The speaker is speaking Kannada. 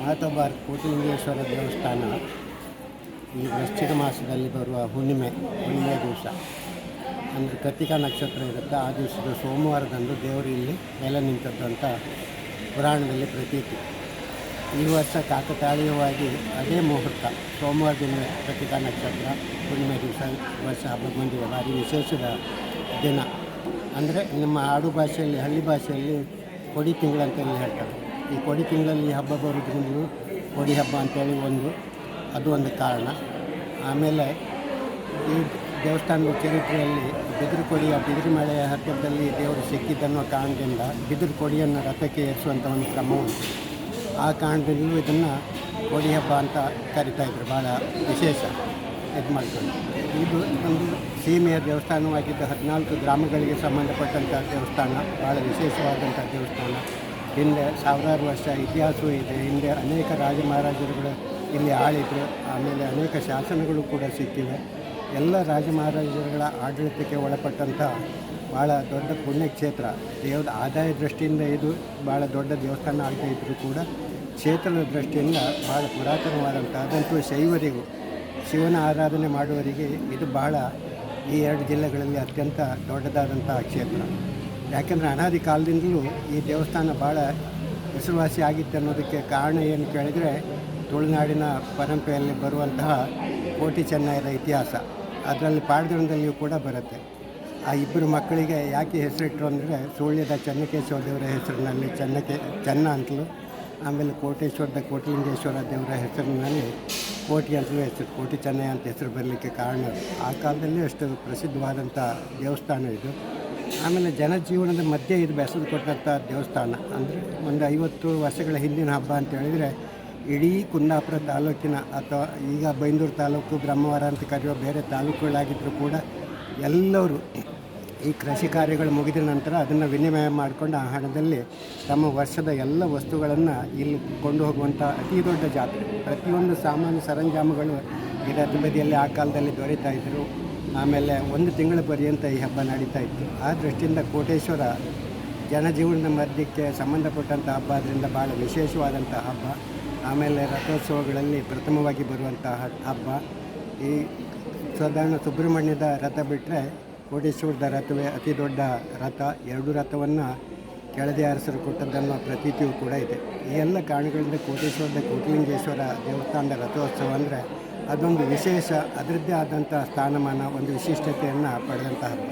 ಮಾತೋಬಾರ್ ಕೋಟಿಲಿಂಗೇಶ್ವರ ದೇವಸ್ಥಾನ ಈ ವೃಶ್ಚಿಕ ಮಾಸದಲ್ಲಿ ಬರುವ ಹುಣ್ಣಿಮೆ ದಿವಸ ಅಂದರೆ ಕೃತಿಕಾ ನಕ್ಷತ್ರ ಇರುತ್ತೆ. ಆ ದಿವಸದ ಸೋಮವಾರದಂದು ದೇವರು ಇಲ್ಲಿ ಮೇಲೆ ನಿಂತದ್ದು ಅಂತ ಪುರಾಣದಲ್ಲಿ ಪ್ರತೀತಿ. ಈ ವರ್ಷ ಕಾಕತಾಳೀಯವಾಗಿ ಅದೇ ಮುಹೂರ್ತ ಸೋಮವಾರದಿಂದ ಕೃತಿಕಾ ನಕ್ಷತ್ರ ಹುಣ್ಣಿಮೆ ದಿವಸ ವರ್ಷ ಹಬ್ಬ ಬಂದಿದೆ. ಭಾರಿ ವಿಶೇಷದ ದಿನ. ಅಂದರೆ ನಮ್ಮ ಆಡು ಭಾಷೆಯಲ್ಲಿ, ಹಳ್ಳಿ ಭಾಷೆಯಲ್ಲಿ ಕೊಡಿ ತಿಂಗಳಂತೇಳಿ ಹೇಳ್ತಾರೆ. ಈ ಕೊಡಿ ತಿಂಗಳಲ್ಲಿ ಹಬ್ಬ ಬರೋದ್ರಿಂದ ಕೊಡಿ ಹಬ್ಬ ಅಂತೇಳಿ ಅದು ಒಂದು ಕಾರಣ. ಆಮೇಲೆ ಈ ದೇವಸ್ಥಾನದ ಚರಿತ್ರೆಯಲ್ಲಿ ಬಿದಿರು ಮಳೆಯ ಹತ್ತಿರದಲ್ಲಿ ದೇವರು ಸಿಕ್ಕಿದ್ದನ್ನೋ ಕಾರಣದಿಂದ ಬಿದಿರು ಕೊಡಿಯನ್ನು ರಥಕ್ಕೆ ಏರಿಸುವಂಥ ಒಂದು ಕ್ರಮ ಉಂಟು. ಆ ಕಾರಣದಿಂದಲೂ ಇದನ್ನು ಕೊಡಿ ಹಬ್ಬ ಅಂತ ಕರಿತಾಯಿದ್ರು. ಭಾಳ ವಿಶೇಷ ಇದು ಮಾಡ್ಕೊಂಡು. ಇದು ಒಂದು ಸೀಮೆಯ ದೇವಸ್ಥಾನವಾಗಿದ್ದು 14 ಗ್ರಾಮಗಳಿಗೆ ಸಂಬಂಧಪಟ್ಟಂಥ ದೇವಸ್ಥಾನ. ಭಾಳ ವಿಶೇಷವಾದಂಥ ದೇವಸ್ಥಾನ. ಹಿಂದೆ ಸಾವಿರಾರು ವರ್ಷ ಇತಿಹಾಸವೂ ಇದೆ. ಹಿಂದೆ ಅನೇಕ ರಾಜ ಮಹಾರಾಜರುಗಳು ಇಲ್ಲಿ ಆಳಿದ್ರು. ಆಮೇಲೆ ಅನೇಕ ಶಾಸನಗಳು ಕೂಡ ಸಿಕ್ಕಿವೆ. ಎಲ್ಲ ರಾಜ ಮಹಾರಾಜರುಗಳ ಆಡಳಿತಕ್ಕೆ ಒಳಪಟ್ಟಂಥ ಭಾಳ ದೊಡ್ಡ ಪುಣ್ಯಕ್ಷೇತ್ರ. ದೇವರ ಆದಾಯ ದೃಷ್ಟಿಯಿಂದ ಇದು ಭಾಳ ದೊಡ್ಡ ದೇವಸ್ಥಾನ ಆಗ್ತಾ ಇದ್ದರೂ ಕೂಡ ಕ್ಷೇತ್ರದ ದೃಷ್ಟಿಯಿಂದ ಭಾಳ ಪುರಾತನವಾದಂಥ, ಅದಂತೂ ಶೈವರಿಗೂ ಶಿವನ ಆರಾಧನೆ ಮಾಡುವವರಿಗೆ ಇದು ಬಹಳ ಈ 2 ಜಿಲ್ಲೆಗಳಲ್ಲಿ ಅತ್ಯಂತ ದೊಡ್ಡದಾದಂಥ ಕ್ಷೇತ್ರ. ಯಾಕೆಂದರೆ ಅನಾದಿ ಕಾಲದಿಂದಲೂ ಈ ದೇವಸ್ಥಾನ ಭಾಳ ಹೆಸರುವಾಸಿ ಆಗಿತ್ತು ಅನ್ನೋದಕ್ಕೆ ಕಾರಣ ಏನು ಕೇಳಿದರೆ ತುಳುನಾಡಿನ ಪರಂಪರೆಯಲ್ಲಿ ಬರುವಂತಹ ಕೋಟಿ ಚೆನ್ನಯ್ಯರ ಇತಿಹಾಸ. ಅದರಲ್ಲಿ ಪಾಡ್ದನದಲ್ಲಿಯೂ ಕೂಡ ಬರುತ್ತೆ. ಆ ಇಬ್ಬರು ಮಕ್ಕಳಿಗೆ ಯಾಕೆ ಹೆಸರಿಟ್ಟರು ಅಂದರೆ ಸುಳ್ಯದ ಚೆನ್ನಕೇಶವ ದೇವರ ಹೆಸರಿನಲ್ಲಿ ಚೆನ್ನ ಅಂತಲೂ, ಆಮೇಲೆ ಕೋಟೇಶ್ವರದ ಕೋಟಿಲಿಂಗೇಶ್ವರ ದೇವರ ಹೆಸರಿನಲ್ಲಿ ಕೋಟಿ ಅಂತಲೂ ಹೆಸರು, ಕೋಟಿ ಚೆನ್ನಯ್ಯ ಅಂತ ಹೆಸರು ಬರಲಿಕ್ಕೆ ಕಾರಣ. ಆ ಕಾಲದಲ್ಲಿ ಅಷ್ಟು ಪ್ರಸಿದ್ಧವಾದಂಥ ದೇವಸ್ಥಾನ ಇದು. ಆಮೇಲೆ ಜನಜೀವನದ ಮಧ್ಯೆ ಇದು ಬೆಸೆದು ಕೊಟ್ಟಂಥ ದೇವಸ್ಥಾನ. ಅಂದರೆ ಒಂದು 50 ವರ್ಷಗಳ ಹಿಂದಿನ ಹಬ್ಬ ಅಂತ ಹೇಳಿದರೆ ಇಡೀ ಕುಂದಾಪುರ ತಾಲೂಕಿನ ಅಥವಾ ಈಗ ಬೈಂದೂರು ತಾಲೂಕು, ಬ್ರಹ್ಮವರ ಅಂತ ಕರೆಯುವ ಬೇರೆ ತಾಲೂಕುಗಳಾಗಿದ್ದರೂ ಕೂಡ ಎಲ್ಲರೂ ಈ ಕೃಷಿ ಕಾರ್ಯಗಳು ಮುಗಿದ ನಂತರ ಅದನ್ನು ವಿನಿಮಯ ಮಾಡಿಕೊಂಡು ಆ ಹಣದಲ್ಲಿ ತಮ್ಮ ವರ್ಷದ ಎಲ್ಲ ವಸ್ತುಗಳನ್ನು ಇಲ್ಲಿ ಕೊಂಡು ಹೋಗುವಂಥ ಅತಿ ದೊಡ್ಡ ಜಾತ್ರೆ. ಪ್ರತಿಯೊಂದು ಸಾಮಾನ್ಯ ಸರಂಜಾಮುಗಳು ಈ ರಥ ಬದಿಯಲ್ಲಿ ಆ ಕಾಲದಲ್ಲಿ ದೊರೀತಾ ಇದ್ದರು. ಆಮೇಲೆ 1 ತಿಂಗಳ ಪರ್ಯಂತ ಈ ಹಬ್ಬ ನಡೀತಾ ಇತ್ತು. ಆ ದೃಷ್ಟಿಯಿಂದ ಕೋಟೇಶ್ವರ ಜನಜೀವನದ ಮಧ್ಯಕ್ಕೆ ಸಂಬಂಧಪಟ್ಟಂಥ ಹಬ್ಬ. ಅದರಿಂದ ಭಾಳ ವಿಶೇಷವಾದಂಥ ಹಬ್ಬ. ಆಮೇಲೆ ರಥೋತ್ಸವಗಳಲ್ಲಿ ಪ್ರಥಮವಾಗಿ ಬರುವಂತಹ ಹಬ್ಬ. ಈ ಸಾಧಾರಣ ಸುಬ್ರಹ್ಮಣ್ಯದ ರಥ ಬಿಟ್ಟರೆ ಕೋಟೇಶ್ವರದ ರಥವೇ ಅತಿ ದೊಡ್ಡ ರಥ. 2 ರಥವನ್ನು ಕೆಳದಿ ಅರಸರು ಕೊಟ್ಟದ್ದನ್ನೋ ಪ್ರತೀತಿಯೂ ಕೂಡ ಇದೆ. ಈ ಎಲ್ಲ ಕಾರಣಗಳಿಂದ ಕೋಟೇಶ್ವರದ ಕೋಟಿಲಿಂಗೇಶ್ವರ ದೇವಸ್ಥಾನದ ರಥೋತ್ಸವ ಅಂದರೆ ಅದೊಂದು ವಿಶೇಷ, ಅದರದ್ದೇ ಆದಂಥ ಸ್ಥಾನಮಾನ, ಒಂದು ವಿಶಿಷ್ಟತೆಯನ್ನು ಪಡೆದಂಥ ಹಬ್ಬ.